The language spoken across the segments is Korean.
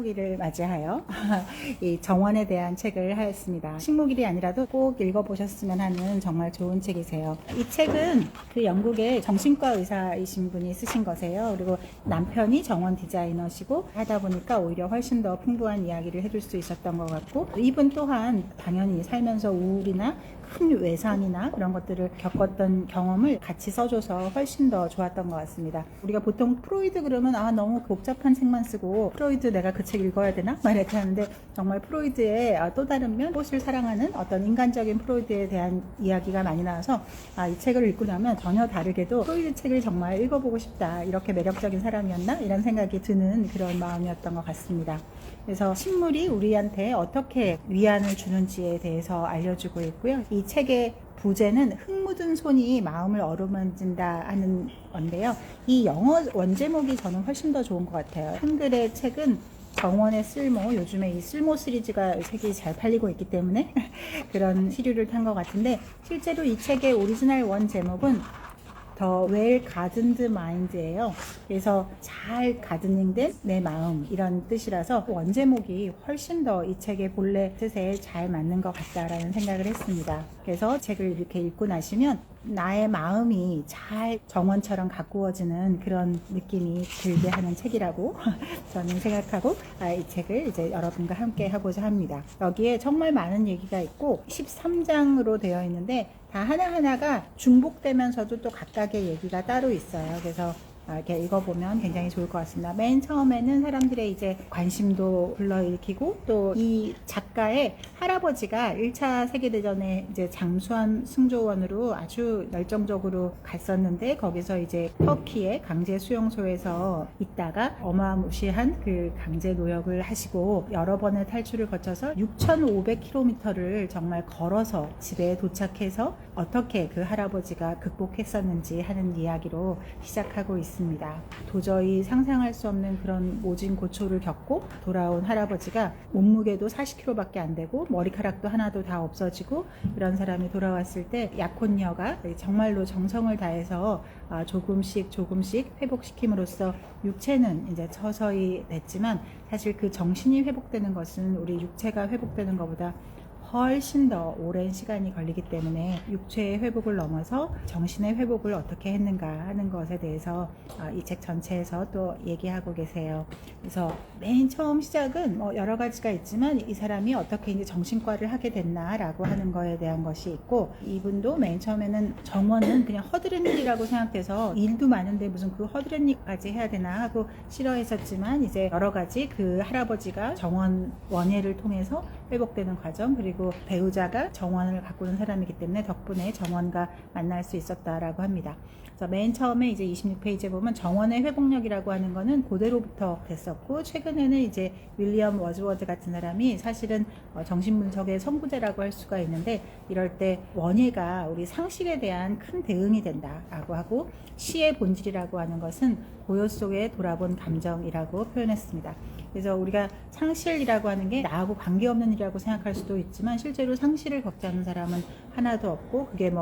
식목일을 맞이하여 이 정원에 대한 책을 하였습니다. 식목일이 아니라도 꼭 읽어보셨으면 하는 정말 좋은 책이세요. 이 책은 그 영국의 정신과 의사이신 분이 쓰신 거세요. 그리고 남편이 정원 디자이너시고 하다 보니까 오히려 훨씬 더 풍부한 이야기를 해줄 수 있었던 것 같고, 이분 또한 당연히 살면서 우울이나 큰 외상이나 그런 것들을 겪었던 경험을 같이 써줘서 훨씬 더 좋았던 것 같습니다. 우리가 보통 프로이드 그러면 너무 복잡한 책만 쓰고 프로이드 내가 그 책 읽어야 되나? 막 이렇게 하는데, 정말 프로이드의 또 다른 면, 꽃을 사랑하는 어떤 인간적인 프로이드에 대한 이야기가 많이 나와서 이 책을 읽고 나면 전혀 다르게도 프로이드 책을 정말 읽어보고 싶다, 이렇게 매력적인 사람이었나? 이런 생각이 드는 그런 마음이었던 것 같습니다. 그래서 식물이 우리한테 어떻게 위안을 주는지에 대해서 알려주고 있고요. 이 책의 부제는 흙 묻은 손이 마음을 어루만진다 하는 건데요. 이 영어 원제목이 저는 훨씬 더 좋은 것 같아요. 한글의 책은 정원의 쓸모, 요즘에 이 쓸모 시리즈가 책이 잘 팔리고 있기 때문에 그런 시류를 탄 것 같은데, 실제로 이 책의 오리지널 원 제목은 The Well Gardened Mind예요. 그래서 잘 가드닝된 내 마음, 이런 뜻이라서 원제목이 훨씬 더 이 책의 본래 뜻에 잘 맞는 것 같다라는 생각을 했습니다. 그래서 책을 이렇게 읽고 나시면 나의 마음이 잘 정원처럼 가꾸어지는 그런 느낌이 들게 하는 책이라고 저는 생각하고 이 책을 이제 여러분과 함께 하고자 합니다. 여기에 정말 많은 얘기가 있고 13장으로 되어 있는데 다 하나하나가 중복되면서도 또 각각의 얘기가 따로 있어요. 그래서 이렇게 읽어보면 굉장히 좋을 것 같습니다. 맨 처음에는 사람들의 이제 관심도 불러일으키고, 또 이 작가의 할아버지가 1차 세계대전에 이제 잠수함 승조원으로 아주 열정적으로 갔었는데, 거기서 이제 터키의 강제 수용소에서 있다가 어마무시한 그 강제 노역을 하시고 여러 번의 탈출을 거쳐서 6,500km를 정말 걸어서 집에 도착해서 어떻게 그 할아버지가 극복했었는지 하는 이야기로 시작하고 있습니다. 도저히 상상할 수 없는 그런 모진 고초를 겪고 돌아온 할아버지가 몸무게도 40kg밖에 안 되고 머리카락도 하나도 다 없어지고, 이런 사람이 돌아왔을 때 약혼녀가 정말로 정성을 다해서 조금씩 회복시킴으로써 육체는 이제 서서히 됐지만, 사실 그 정신이 회복되는 것은 우리 육체가 회복되는 것보다 훨씬 더 오랜 시간이 걸리기 때문에 육체의 회복을 넘어서 정신의 회복을 어떻게 했는가 하는 것에 대해서 이 책 전체에서 또 얘기하고 계세요. 그래서 맨 처음 시작은 여러 가지가 있지만 이 사람이 어떻게 이제 정신과를 하게 됐나라고 하는 거에 대한 것이 있고, 이분도 맨 처음에는 정원은 그냥 허드렛 일이라고 생각돼서 일도 많은데 무슨 그 허드렛 일까지 해야 되나 하고 싫어했었지만, 이제 여러 가지 그 할아버지가 정원 원예를 통해서 회복되는 과정, 그리고 배우자가 정원을 가꾸는 사람이기 때문에 덕분에 정원과 만날 수 있었다라고 합니다. 그래서 맨 처음에 이제 26페이지에 보면 정원의 회복력이라고 하는 거는 고대로부터 됐었고, 최근에는 이제 윌리엄 워즈워드 같은 사람이 사실은 정신분석의 선구자라고 할 수가 있는데, 이럴 때 원예가 우리 상식에 대한 큰 대응이 된다라고 하고, 시의 본질이라고 하는 것은 고요 속에 돌아본 감정이라고 표현했습니다. 그래서 우리가 상실이라고 하는 게 나하고 관계없는 일이라고 생각할 수도 있지만, 실제로 상실을 겪지 않는 사람은 하나도 없고, 그게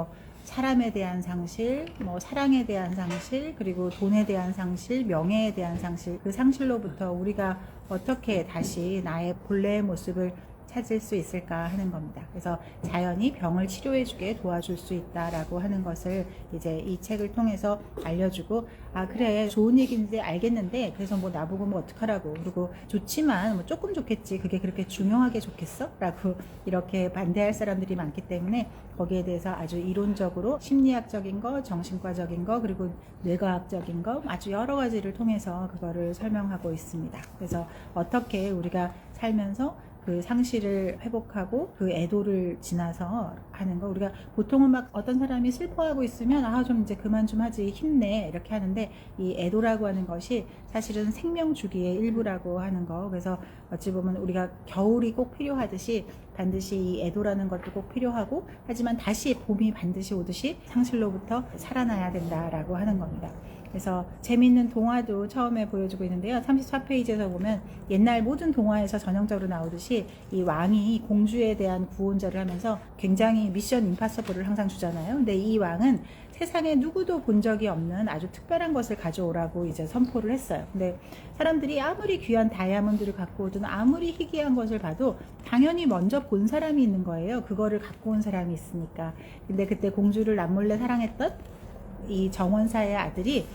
사람에 대한 상실, 사랑에 대한 상실, 그리고 돈에 대한 상실, 명예에 대한 상실, 그 상실로부터 우리가 어떻게 다시 나의 본래의 모습을 찾을 수 있을까 하는 겁니다. 그래서 자연이 병을 치료해주게 도와줄 수 있다라고 하는 것을 이제 이 책을 통해서 알려주고, 그래 좋은 얘기인지 알겠는데 그래서 나보고 어떡하라고, 그리고 좋지만 조금 좋겠지, 그게 그렇게 중요하게 좋겠어? 라고 이렇게 반대할 사람들이 많기 때문에 거기에 대해서 아주 이론적으로 심리학적인 거, 정신과적인 거, 그리고 뇌과학적인 거, 아주 여러 가지를 통해서 그거를 설명하고 있습니다. 그래서 어떻게 우리가 살면서 그 상실을 회복하고 그 애도를 지나서 하는 거, 우리가 보통은 어떤 사람이 슬퍼하고 있으면 좀 이제 그만 좀 하지, 힘내, 이렇게 하는데, 이 애도라고 하는 것이 사실은 생명 주기의 일부라고 하는 거. 그래서 어찌 보면 우리가 겨울이 꼭 필요하듯이 반드시 이 애도라는 것도 꼭 필요하고, 하지만 다시 봄이 반드시 오듯이 상실로부터 살아나야 된다라고 하는 겁니다. 그래서 재미있는 동화도 처음에 보여주고 있는데요. 34페이지에서 보면 옛날 모든 동화에서 전형적으로 나오듯이 이 왕이 공주에 대한 구원절을 하면서 굉장히 미션 임파서블을 항상 주잖아요. 근데 이 왕은 세상에 누구도 본 적이 없는 아주 특별한 것을 가져오라고 이제 선포를 했어요. 근데 사람들이 아무리 귀한 다이아몬드를 갖고 오든 아무리 희귀한 것을 봐도 당연히 먼저 본 사람이 있는 거예요. 그거를 갖고 온 사람이 있으니까. 근데 그때 공주를 남몰래 사랑했던 이 정원사의 아들이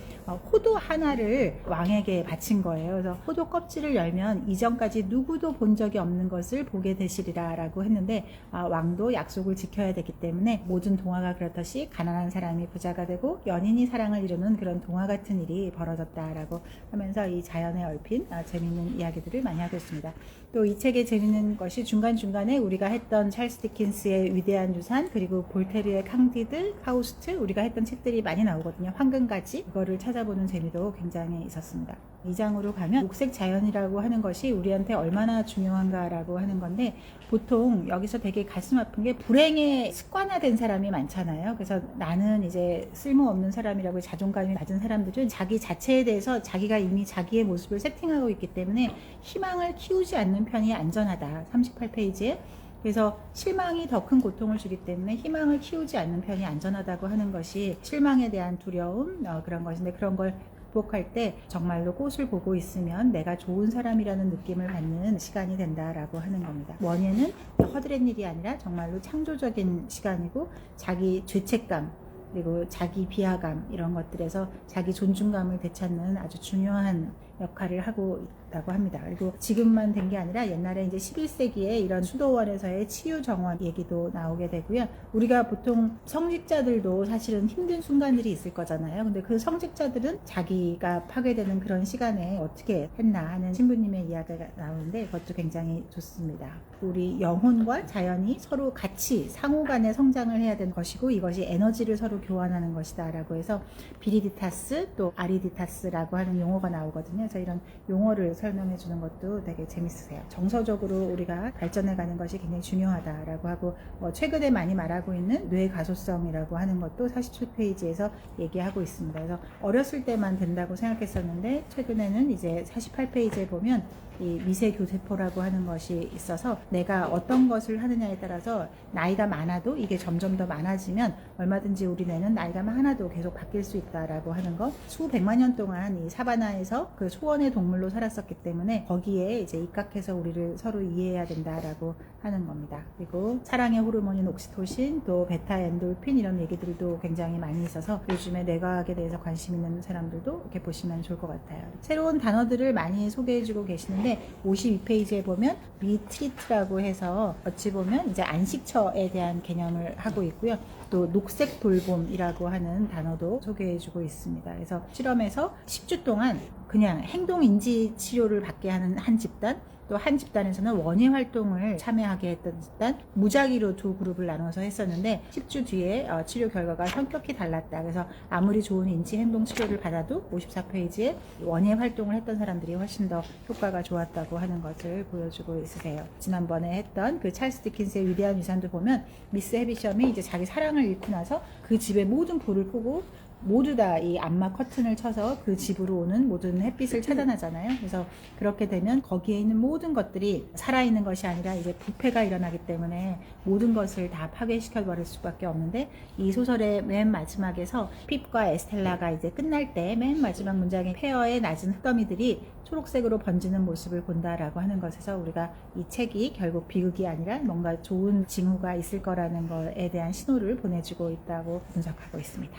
호도 하나를 왕에게 바친 거예요. 그래서 호도 껍질을 열면 이전까지 누구도 본 적이 없는 것을 보게 되시리라 라고 했는데, 왕도 약속을 지켜야 되기 때문에 모든 동화가 그렇듯이 가난한 사람이 부자가 되고 연인이 사랑을 이루는 그런 동화 같은 일이 벌어졌다라고 하면서 이 자연에 얽힌 재미있는 이야기들을 많이 하고 있습니다. 또 이 책의 재미있는 것이 중간중간에 우리가 했던 찰스 디킨스의 위대한 유산, 그리고 볼테르의 캉디드, 파우스트, 우리가 했던 책들이 많이 나오거든요. 황금가지, 이거를 찾아보는 재미도 굉장히 있었습니다. 2장으로 가면 녹색 자연이라고 하는 것이 우리한테 얼마나 중요한가라고 하는 건데, 보통 여기서 되게 가슴 아픈 게 불행에 습관화된 사람이 많잖아요. 그래서 나는 이제 쓸모없는 사람이라고 자존감이 낮은 사람들은 자기 자체에 대해서 자기가 이미 자기의 모습을 세팅하고 있기 때문에 희망을 키우지 않는 편이 안전하다. 38페이지에. 그래서 실망이 더 큰 고통을 주기 때문에 희망을 키우지 않는 편이 안전하다고 하는 것이 실망에 대한 두려움, 그런 것인데, 그런 걸 극복할 때 정말로 꽃을 보고 있으면 내가 좋은 사람이라는 느낌을 받는 시간이 된다라고 하는 겁니다. 원예는 허드렛 일이 아니라 정말로 창조적인 시간이고, 자기 죄책감 그리고 자기 비하감 이런 것들에서 자기 존중감을 되찾는 아주 중요한 역할을 하고 있다고 합니다. 그리고 지금만 된 게 아니라 옛날에 이제 11세기에 이런 수도원에서의 치유 정원 얘기도 나오게 되고요. 우리가 보통 성직자들도 사실은 힘든 순간들이 있을 거잖아요. 근데 그 성직자들은 자기가 파괴되는 그런 시간에 어떻게 했나 하는 신부님의 이야기가 나오는데, 그것도 굉장히 좋습니다. 우리 영혼과 자연이 서로 같이 상호간에 성장을 해야 되는 것이고, 이것이 에너지를 서로 교환하는 것이다 라고 해서 비리디타스 또 아리디타스라고 하는 용어가 나오거든요. 그래서 이런 용어를 설명해 주는 것도 되게 재밌으세요. 정서적으로 우리가 발전해 가는 것이 굉장히 중요하다라고 하고, 최근에 많이 말하고 있는 뇌 가소성이라고 하는 것도 47페이지에서 얘기하고 있습니다. 그래서 어렸을 때만 된다고 생각했었는데, 최근에는 이제 48페이지에 보면 이 미세교세포라고 하는 것이 있어서 내가 어떤 것을 하느냐에 따라서 나이가 많아도 이게 점점 더 많아지면 얼마든지 우리 뇌는 나이가 많아도 계속 바뀔 수 있다라고 하는 것. 수백만 년 동안 이 사바나에서 그 소원의 동물로 살았었기 때문에 거기에 이제 입각해서 우리를 서로 이해해야 된다라고 하는 겁니다. 그리고 사랑의 호르몬인 옥시토신, 또 베타 엔돌핀 이런 얘기들도 굉장히 많이 있어서 요즘에 뇌과학에 대해서 관심 있는 사람들도 이렇게 보시면 좋을 것 같아요. 새로운 단어들을 많이 소개해주고 계시는데 52페이지에 보면 리트리트라고 해서 어찌 보면 이제 안식처에 대한 개념을 하고 있고요. 또 녹색 돌봄이라고 하는 단어도 소개해주고 있습니다. 그래서 실험에서 10주 동안 그냥 행동인지 치료를 받게 하는 한 집단, 또 한 집단에서는 원예 활동을 참여하게 했던 집단, 무작위로 두 그룹을 나눠서 했었는데 10주 뒤에 치료 결과가 성격이 달랐다. 그래서 아무리 좋은 인지 행동 치료를 받아도 54페이지에 원예 활동을 했던 사람들이 훨씬 더 효과가 좋았다고 하는 것을 보여주고 있으세요. 지난번에 했던 그 찰스 디킨스의 위대한 유산도 보면 미스 해비섬이 이제 자기 사랑을 잃고 나서 그 집의 모든 불을 끄고 모두 다 이 암막 커튼을 쳐서 그 집으로 오는 모든 햇빛을 차단하잖아요. 그래서 그렇게 되면 거기에 있는 모든 것들이 살아있는 것이 아니라 이제 부패가 일어나기 때문에 모든 것을 다 파괴시켜 버릴 수밖에 없는데, 이 소설의 맨 마지막에서 핍과 에스텔라가 이제 끝날 때 맨 마지막 문장에 폐허의 낮은 흙더미들이 초록색으로 번지는 모습을 본다라고 하는 것에서 우리가 이 책이 결국 비극이 아니라 뭔가 좋은 징후가 있을 거라는 것에 대한 신호를 보내주고 있다고 분석하고 있습니다.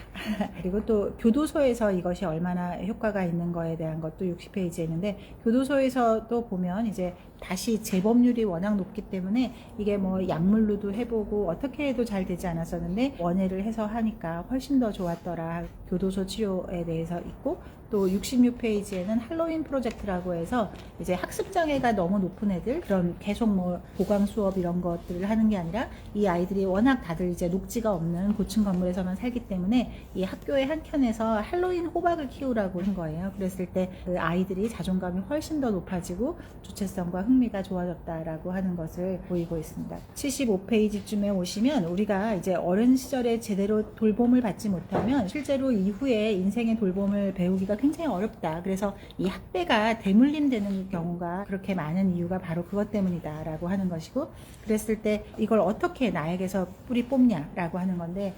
그리고 또 교도소에서 이것이 얼마나 효과가 있는 거에 대한 것도 60페이지에 있는데, 교도소에서도 보면 이제 다시 재범률이 워낙 높기 때문에 이게 뭐 약물로도 해보고 어떻게 해도 잘 되지 않았었는데 원예를 해서 하니까 훨씬 더 좋았더라. 교도소 치료에 대해서 있고, 또 66페이지에는 할로윈 프로젝트라고 해서 이제 학습장애가 너무 높은 애들, 그런 계속 뭐 보강 수업 이런 것들을 하는 게 아니라 이 아이들이 워낙 다들 이제 녹지가 없는 고층 건물에서만 살기 때문에 이 학교의 한켠에서 할로윈 호박을 키우라고 한 거예요. 그랬을 때 그 아이들이 자존감이 훨씬 더 높아지고 주체성과 흥미가 좋아졌다라고 하는 것을 보이고 있습니다. 75페이지쯤에 오시면 우리가 이제 어린 시절에 제대로 돌봄을 받지 못하면 실제로 이후에 인생의 돌봄을 배우기가 굉장히 어렵다. 그래서 이 학대가 대물림되는 경우가 그렇게 많은 이유가 바로 그것 때문이다 라고 하는 것이고, 그랬을 때 이걸 어떻게 나에게서 뿌리 뽑냐라고 하는 건데,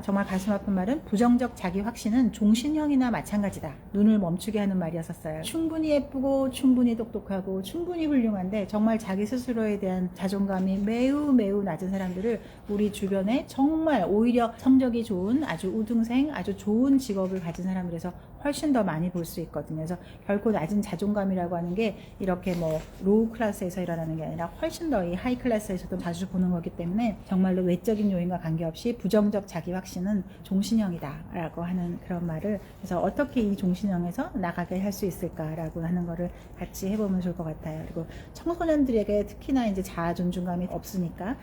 정말 가슴 아픈 말은 부정적 자기 확신은 종신형이나 마찬가지다. 눈을 멈추게 하는 말이었었어요. 충분히 예쁘고 충분히 똑똑하고 충분히 훌륭한데 정말 자기 스스로에 대한 자존감이 매우 매우 낮은 사람들을 우리 주변에 정말 오히려 성적이 좋은 아주 우등생, 아주 좋은 직업을 가진 사람들에서 훨씬 더 많이 볼 수 있거든요. 그래서 결코 낮은 자존감이라고 하는 게 이렇게 뭐 로우 클래스에서 일어나는 게 아니라 훨씬 더 이 하이 클래스에서도 자주 보는 거기 때문에 정말로 외적인 요인과 관계없이 부정적 자기 확신은 종신형이다 라고 하는 그런 말을, 그래서 어떻게 이 종신형에서 나가게 할 수 있을까라고 하는 거를 같이 해보면 좋을 것 같아요. 그리고 청소년들에게 특히나 이제 자아 존중감이 없으니까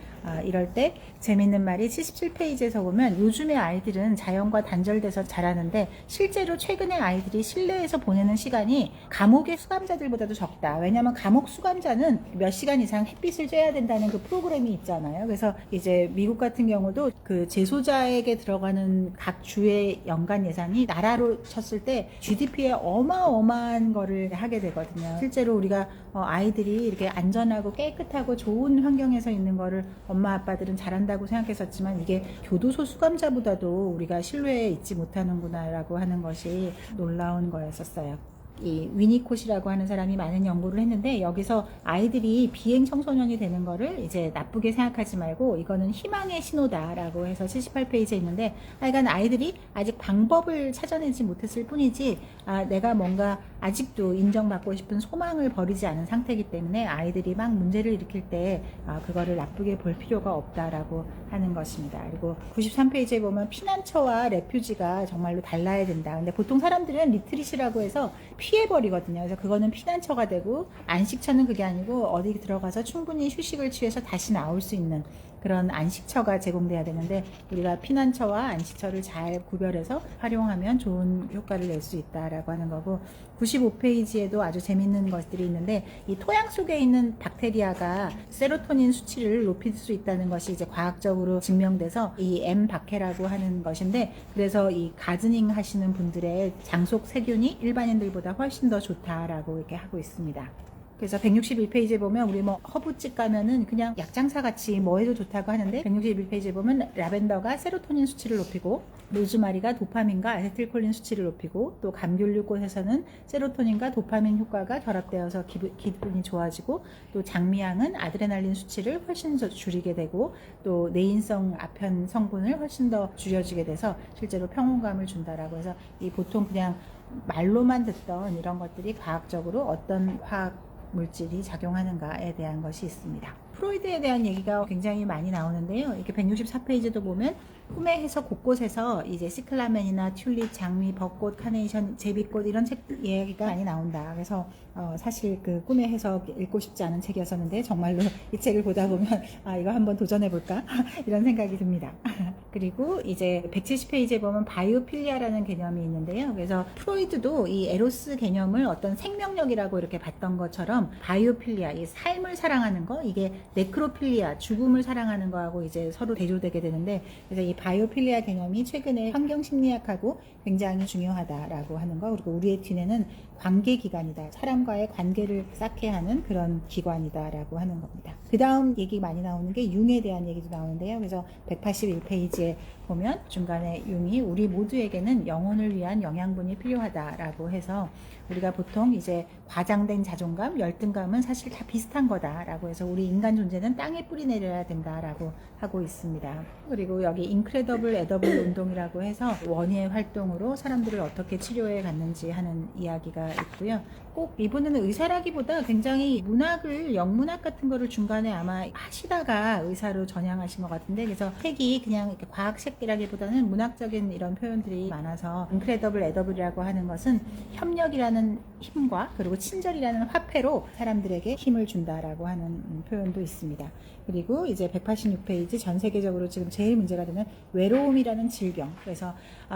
이럴 때 재밌는 말이 77페이지에서 보면 요즘의 아이들은 자연과 단절돼서 자라는데 실제로 최근에 아이들이 실내에서 보내는 시간이 감옥의 수감자들보다도 적다. 왜냐하면 감옥 수감자는 몇 시간 이상 햇빛을 쬐야 된다는 그 프로그램이 있잖아요. 그래서 이제 미국 같은 경우도 그 재소자에게 들어가는 각 주의 연간 예산이 나라로 쳤을 때 GDP에 어마어마한 거를 하게 되거든요. 실제로 우리가 아이들이 이렇게 안전하고 깨끗하고 좋은 환경에서 있는 거를 엄마 아빠들은 잘한다고 생각했었지만 이게 교도소 수감자보다도 우리가 신뢰에 있지 못하는구나 라고 하는 것이 놀라운 거였었어요. 이 위니콧이라고 하는 사람이 많은 연구를 했는데 여기서 아이들이 비행 청소년이 되는 거를 이제 나쁘게 생각하지 말고 이거는 희망의 신호다라고 해서 78페이지에 있는데, 하여간 아이들이 아직 방법을 찾아내지 못했을 뿐이지 내가 뭔가 아직도 인정받고 싶은 소망을 버리지 않은 상태이기 때문에 아이들이 막 문제를 일으킬 때 그거를 나쁘게 볼 필요가 없다라고 하는 것입니다. 그리고 93페이지에 보면 피난처와 레퓨지가 정말로 달라야 된다. 근데 보통 사람들은 리트릿이라고 해서 피해버리거든요. 그래서 그거는 피난처가 되고, 안식처는 그게 아니고 어디 들어가서 충분히 휴식을 취해서 다시 나올 수 있는 그런 안식처가 제공돼야 되는데, 우리가 피난처와 안식처를 잘 구별해서 활용하면 좋은 효과를 낼 수 있다라고 하는 거고, 95페이지에도 아주 재밌는 것들이 있는데 이 토양 속에 있는 박테리아가 세로토닌 수치를 높일 수 있다는 것이 이제 과학적으로 증명돼서 이 M 박해라고 하는 것인데, 그래서 이 가드닝 하시는 분들의 장속 세균이 일반인들보다 훨씬 더 좋다라고 이렇게 하고 있습니다. 그래서 161페이지에 보면 우리 뭐 허브집 가면은 그냥 약장사 같이 뭐 해도 좋다고 하는데, 161페이지에 보면 라벤더가 세로토닌 수치를 높이고, 로즈마리가 도파민과 아세틸콜린 수치를 높이고, 또 감귤류꽃에서는 세로토닌과 도파민 효과가 결합되어서 기분이 좋아지고, 또 장미향은 아드레날린 수치를 훨씬 더 줄이게 되고, 또 내인성 아편 성분을 훨씬 더 줄여주게 돼서 실제로 평온감을 준다라고 해서, 이 보통 그냥 말로만 듣던 이런 것들이 과학적으로 어떤 화학 물질이 작용하는가에 대한 것이 있습니다. 프로이드에 대한 얘기가 굉장히 많이 나오는데요. 이렇게 164페이지도 보면 꿈의 해석 곳곳에서 이제 시클라멘이나 튤립, 장미, 벚꽃, 카네이션, 제비꽃 이런 책 얘기가 많이 나온다. 그래서 사실 그 꿈의 해석 읽고 싶지 않은 책이었었는데 정말로 이 책을 보다 보면 이거 한번 도전해볼까? 이런 생각이 듭니다. 그리고 이제 170페이지에 보면 바이오필리아라는 개념이 있는데요. 그래서 프로이드도 이 에로스 개념을 어떤 생명력이라고 이렇게 봤던 것처럼 바이오필리아, 이 삶을 사랑하는 거, 이게 네크로필리아, 죽음을 사랑하는 거하고 이제 서로 대조되게 되는데, 그래서 이 바이오필리아 개념이 최근에 환경심리학하고 굉장히 중요하다라고 하는 거, 그리고 우리의 뒤에는 관계기관이다, 사람과의 관계를 쌓게 하는 그런 기관이다라고 하는 겁니다. 그 다음 얘기 많이 나오는 게 융에 대한 얘기도 나오는데요. 그래서 181페이지에 보면 중간에 융이 우리 모두에게는 영혼을 위한 영양분이 필요하다라고 해서, 우리가 보통 이제 과장된 자존감, 열등감은 사실 다 비슷한 거다라고 해서 우리 인간 존재는 땅에 뿌리 내려야 된다라고 하고 있습니다. 그리고 여기 인크레더블 에더블 운동이라고 해서 원예 활동으로 사람들을 어떻게 치료해 갔는지 하는 이야기가 있고요. 꼭 이분은 의사라기보다 굉장히 문학을, 영문학 같은 거를 중간에 아마 하시다가 의사로 전향하신 것 같은데, 그래서 책이 그냥 이렇게 과학책이라기보다는 문학적인 이런 표현들이 많아서, 인크레더블 에더블이라고 하는 것은 협력이라는 힘과 그리고 친절이라는 화폐로 사람들에게 힘을 준다라고 하는 표현도 있습니다. 그리고 이제 186페이지 전 세계적으로 지금 제일 문제가 되는 외로움이라는 질병. 그래서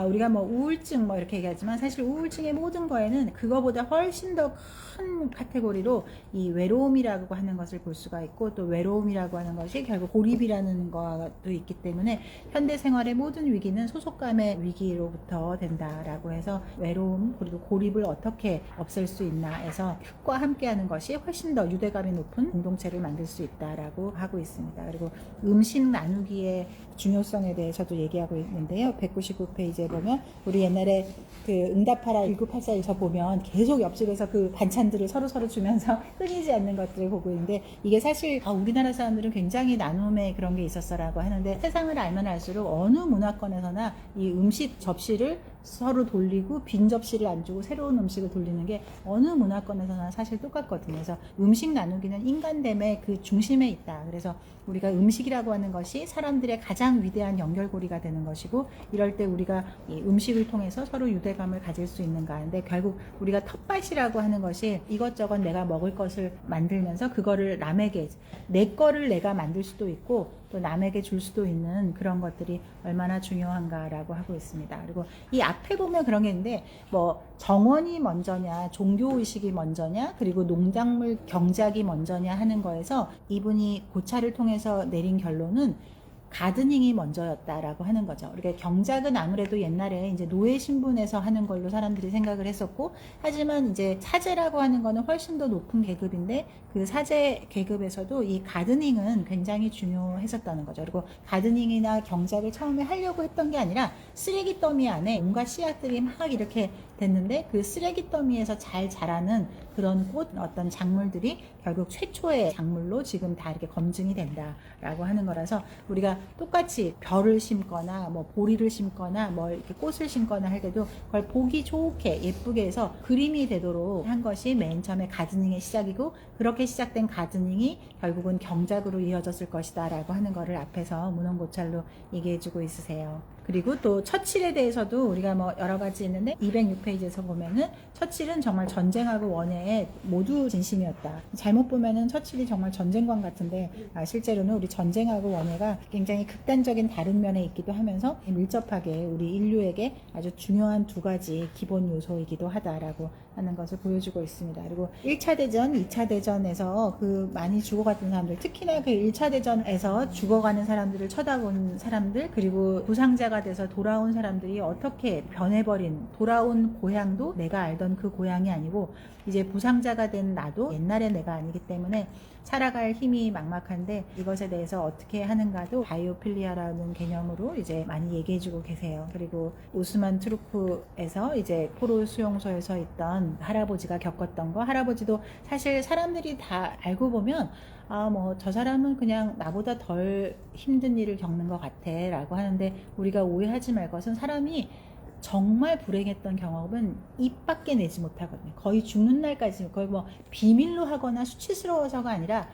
우리가 뭐 우울증 뭐 이렇게 얘기하지만 사실 우울증의 모든 거에는 그거보다 훨씬 더 큰 카테고리로 이 외로움이라고 하는 것을 볼 수가 있고, 또 외로움이라고 하는 것이 결국 고립이라는 것도 있기 때문에 현대 생활의 모든 위기는 소속감의 위기로부터 된다라고 해서, 외로움 그리고 고립을 어떻게 없앨 수 있나 해서 흙과 함께하는 것이 훨씬 더 유대감이 높은 공동체를 만들 수 있다. 있다라고 하고 있습니다. 그리고 음식 나누기의 중요성에 대해서도 얘기하고 있는데요. 199페이지에 보면 우리 옛날에 그 응답하라 1984에서 보면 계속 옆집에서 그 반찬들을 서로 주면서 끊이지 않는 것들을 보고 있는데, 이게 사실 우리나라 사람들은 굉장히 나눔의 그런 게 있었어라고 하는데, 세상을 알면 알수록 어느 문화권에서나 이 음식 접시를 서로 돌리고 빈 접시를 안 주고 새로운 음식을 돌리는 게 어느 문화권에서나 사실 똑같거든요. 그래서 음식 나누기는 인간됨의 그 중심에 있다. 그래서 우리가 음식이라고 하는 것이 사람들의 가장 위대한 연결고리가 되는 것이고, 이럴 때 우리가 이 음식을 통해서 서로 유대감을 가질 수 있는가 하는데, 결국 우리가 텃밭이라고 하는 것이 이것저것 내가 먹을 것을 만들면서 그거를 남에게, 내 거를 내가 만들 수도 있고 또 남에게 줄 수도 있는 그런 것들이 얼마나 중요한가라고 하고 있습니다. 그리고 이 앞에 보면 그런 게 있는데, 뭐 정원이 먼저냐 종교의식이 먼저냐 그리고 농작물 경작이 먼저냐 하는 거에서 이분이 고찰을 통해서 내린 결론은 가드닝이 먼저였다라고 하는 거죠. 그러니까 경작은 아무래도 옛날에 이제 노예 신분에서 하는 걸로 사람들이 생각을 했었고, 하지만 이제 사제라고 하는 거는 훨씬 더 높은 계급인데, 그 사제 계급에서도 이 가드닝은 굉장히 중요했었다는 거죠. 그리고 가드닝이나 경작을 처음에 하려고 했던 게 아니라 쓰레기 더미 안에 온갖 씨앗들이 막 이렇게 됐는데, 그 쓰레기 더미에서 잘 자라는 그런 꽃, 어떤 작물들이 결국 최초의 작물로 지금 다 이렇게 검증이 된다라고 하는 거라서, 우리가 똑같이 별을 심거나 뭐 보리를 심거나 뭐 이렇게 꽃을 심거나 할 때도 그걸 보기 좋게 예쁘게 해서 그림이 되도록 한 것이 맨 처음에 가드닝의 시작이고, 그렇게 시작된 가드닝이 결국은 경작으로 이어졌을 것이다 라고 하는 거를 앞에서 문헌고찰로 얘기해주고 있으세요. 그리고 또 처칠에 대해서도 우리가 뭐 여러 가지 있는데, 206페이지에서 보면은 처칠은 정말 전쟁하고 원해에 모두 진심이었다. 잘못 보면은 처칠이 정말 전쟁관 같은데, 실제로는 우리 전쟁하고 원해가 굉장히 극단적인 다른 면에 있기도 하면서 밀접하게 우리 인류에게 아주 중요한 두 가지 기본 요소이기도 하다라고 하는 것을 보여주고 있습니다. 그리고 1차 대전, 2차 대전에서 그 많이 죽어갔던 사람들, 특히나 그 1차 대전에서 죽어가는 사람들을 쳐다본 사람들, 그리고 부상자가 돼서 돌아온 사람들이 어떻게 변해버린, 돌아온 고향도 내가 알던 그 고향이 아니고 이제 부상자가 된 나도 옛날의 내가 아니기 때문에 살아갈 힘이 막막한데, 이것에 대해서 어떻게 하는가도 바이오필리아라는 개념으로 이제 많이 얘기해주고 계세요. 그리고 오스만 트루프에서 이제 포로 수용소에서 있던 할아버지가 겪었던 거, 할아버지도 사실 사람들이 다 알고 보면 뭐 저 사람은 그냥 나보다 덜 힘든 일을 겪는 것 같아 라고 하는데, 우리가 오해하지 말 것은 사람이 정말 불행했던 경험은 입 밖에 내지 못하거든요. 거의 죽는 날까지, 거의 뭐 비밀로 하거나 수치스러워서가 아니라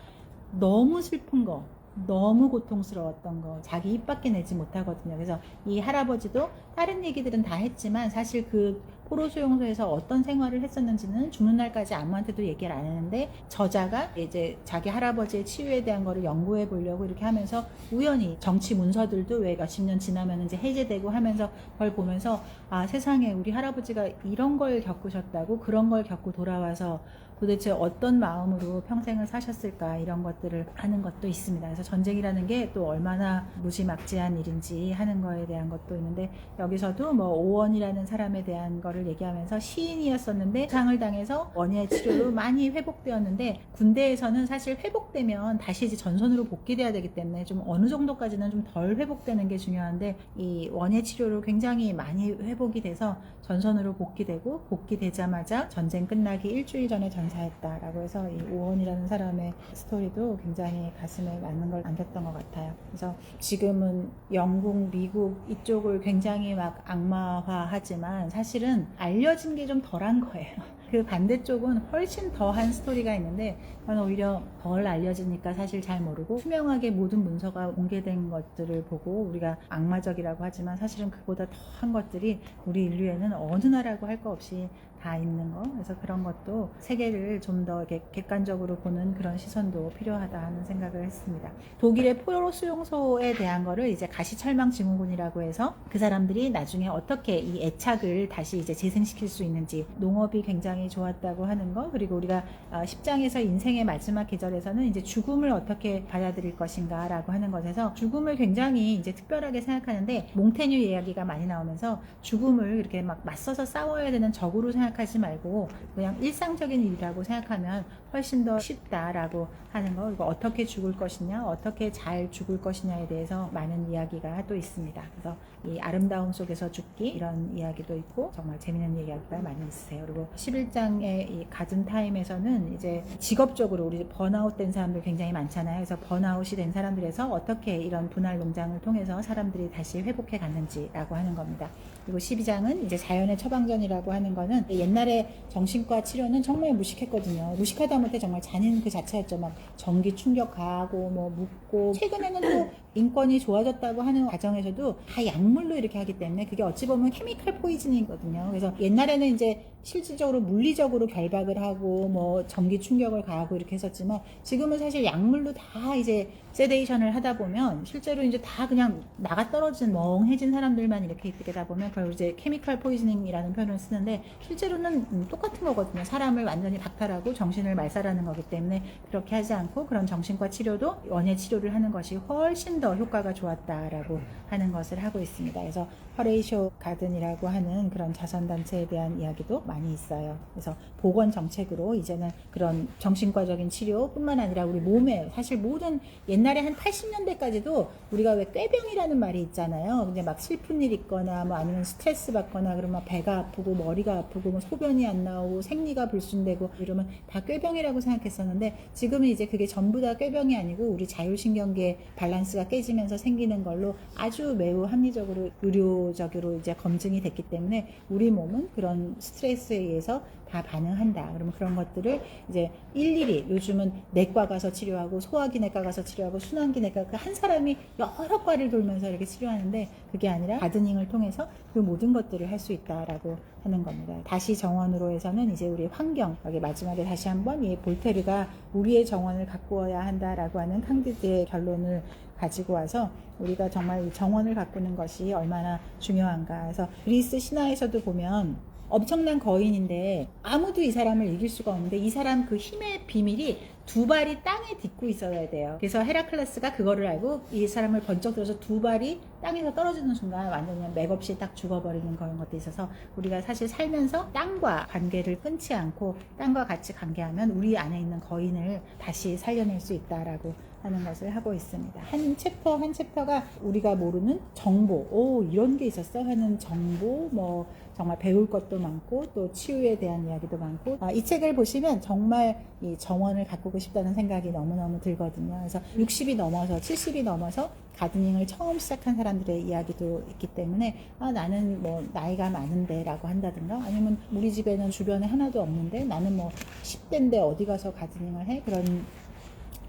너무 슬픈 거, 너무 고통스러웠던 거 자기 입 밖에 내지 못하거든요. 그래서 이 할아버지도 다른 얘기들은 다 했지만 사실 그 포로 수용소에서 어떤 생활을 했었는지는 죽는 날까지 아무한테도 얘기를 안 했는데, 저자가 이제 자기 할아버지의 치유에 대한 거를 연구해 보려고 이렇게 하면서 우연히 정치 문서들도 왜 몇십 년 지나면 이제 해제되고 하면서 그걸 보면서, 세상에 우리 할아버지가 이런 걸 겪으셨다고, 그런 걸 겪고 돌아와서 도대체 어떤 마음으로 평생을 사셨을까, 이런 것들을 하는 것도 있습니다. 그래서 전쟁이라는 게 또 얼마나 무지막지한 일인지 하는 거에 대한 것도 있는데, 여기서도 뭐 오원이라는 사람에 대한 거를 얘기하면서 시인이었었는데 상을 당해서 원예 치료로 많이 회복되었는데, 군대에서는 사실 회복되면 다시 이제 전선으로 복귀돼야 되기 때문에 좀 어느 정도까지는 좀 덜 회복되는 게 중요한데, 이 원예 치료로 굉장히 많이 회복이 돼서 전선으로 복귀되고, 복귀되자마자 전쟁 끝나기 일주일 전에 전사했다라고 해서 이 오원이라는 사람의 스토리도 굉장히 가슴에 맞는 걸 남겼던 것 같아요. 그래서 지금은 영국, 미국 이쪽을 굉장히 막 악마화하지만 사실은 알려진 게 좀 덜한 거예요. 그 반대쪽은 훨씬 더한 스토리가 있는데, 저는 오히려 덜 알려지니까 사실 잘 모르고, 투명하게 모든 문서가 공개된 것들을 보고 우리가 악마적이라고 하지만 사실은 그보다 더한 것들이 우리 인류에는 어느 나라고 할 거 없이 다 있는 거. 그래서 그런 것도 세계를 좀 더 객관적으로 보는 그런 시선도 필요하다 하는 생각을 했습니다. 독일의 포로 수용소에 대한 거를 이제 가시철망 증후군이라고 해서 그 사람들이 나중에 어떻게 이 애착을 다시 이제 재생시킬 수 있는지, 농업이 굉장히 건강이 좋았다고 하는 거, 그리고 우리가 10장에서 인생의 마지막 계절에서는 이제 죽음을 어떻게 받아들일 것인가라고 하는 것에서 죽음을 굉장히 이제 특별하게 생각하는데, 몽테뉴 이야기가 많이 나오면서 죽음을 이렇게 막 맞서서 싸워야 되는 적으로 생각하지 말고 그냥 일상적인 일이라고 생각하면 훨씬 더 쉽다라고 하는 거. 그리고 어떻게 죽을 것이냐, 어떻게 잘 죽을 것이냐에 대해서 많은 이야기가 또 있습니다. 그래서 이 아름다움 속에서 죽기, 이런 이야기도 있고 정말 재미있는 이야기가 많이 있으세요. 그리고 11장의 이 가든 타임에서는 이제 직업적으로 우리 번아웃 된 사람들 굉장히 많잖아요. 그래서 번아웃이 된 사람들에서 어떻게 이런 분할 농장을 통해서 사람들이 다시 회복해 갔는지라고 하는 겁니다. 그리고 12장은 이제 자연의 처방전이라고 하는 거는, 옛날에 정신과 치료는 정말 무식했거든요. 무식하다 못해 정말 잔인 그 자체였죠. 막 전기 충격 가하고 뭐 묻고, 최근에는 또 인권이 좋아졌다고 하는 과정에서도 다 약물로 이렇게 하기 때문에 그게 어찌 보면 케미컬 포이즈닝이거든요. 그래서 옛날에는 이제 실질적으로 물리적으로 결박을 하고 뭐 전기 충격을 가하고 이렇게 했었지만, 지금은 사실 약물로 다 이제 세데이션을 하다 보면 실제로 이제 다 그냥 나가 떨어진 멍해진 사람들만 이렇게 되다 보면 그걸 이제 케미컬 포이즈닝이라는 표현을 쓰는데, 실제로는 똑같은 거거든요. 사람을 완전히 박탈하고 정신을 말살하는 거기 때문에 그렇게 하지 않고, 그런 정신과 치료도 원예 치료를 하는 것이 훨씬 더 효과가 좋았다라고 하는 것을 하고 있습니다. 그래서 허레이쇼 가든이라고 하는 그런 자선단체에 대한 이야기도 많이 있어요. 그래서 보건 정책으로 이제는 그런 정신과적인 치료뿐만 아니라 우리 몸에, 사실 모든 옛날에 한 80년대까지도 우리가 왜 꾀병이라는 말이 있잖아요. 근데 막 슬픈 일 있거나 뭐 아니면 스트레스 받거나 그러면 배가 아프고 머리가 아프고 뭐 소변이 안 나오고 생리가 불순되고 이러면 다 꾀병이라고 생각했었는데, 지금은 이제 그게 전부 다 꾀병이 아니고 우리 자율신경계 밸런스가 깨지면서 생기는 걸로 아주 매우 합리적으로 의료적으로 이제 검증이 됐기 때문에 우리 몸은 그런 스트레스에 의해서 다 반응한다. 그러면 그런 것들을 이제 일일이, 요즘은 내과 가서 치료하고 소화기내과 가서 치료하고 순환기내과, 그 한 사람이 여러 과를 돌면서 이렇게 치료하는데, 그게 아니라 가드닝을 통해서 그 모든 것들을 할 수 있다라고 하는 겁니다. 다시 정원으로 해서는 이제 우리 환경, 여기 마지막에 다시 한번 이 볼테르가 우리의 정원을 가꾸어야 한다라고 하는 캉디드의 결론을 가지고 와서 우리가 정말 이 정원을 가꾸는 것이 얼마나 중요한가. 그래서 그리스 신화에서도 보면 엄청난 거인인데 아무도 이 사람을 이길 수가 없는데, 이 사람 그 힘의 비밀이 두 발이 땅에 딛고 있어야 돼요. 그래서 헤라클레스가 그거를 알고 이 사람을 번쩍 들어서 두 발이 땅에서 떨어지는 순간 완전히 맥없이 딱 죽어버리는 그런 것도 있어서, 우리가 사실 살면서 땅과 관계를 끊지 않고 땅과 같이 관계하면 우리 안에 있는 거인을 다시 살려낼 수 있다라고 하는 것을 하고 있습니다. 한 챕터 한 챕터가 우리가 모르는 정보, 오 이런 게 있었어 하는 정보, 뭐 정말 배울 것도 많고 또 치유에 대한 이야기도 많고, 이 책을 보시면 정말 이 정원을 가꾸고 싶다는 생각이 너무너무 들거든요. 그래서 60이 넘어서 70이 넘어서 가드닝을 처음 시작한 사람들의 이야기도 있기 때문에, 나는 뭐 나이가 많은데 라고 한다든가, 아니면 우리 집에는 주변에 하나도 없는데 나는 뭐 10대인데 어디 가서 가드닝을 해? 그런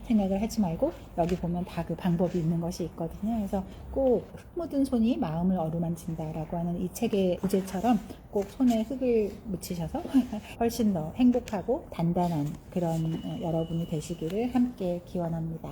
생각을 하지 말고 여기 보면 다 그 방법이 있는 것이 있거든요. 그래서 꼭 흙 묻은 손이 마음을 어루만진다라고 하는 이 책의 부제처럼 꼭 손에 흙을 묻히셔서 훨씬 더 행복하고 단단한 그런 여러분이 되시기를 함께 기원합니다.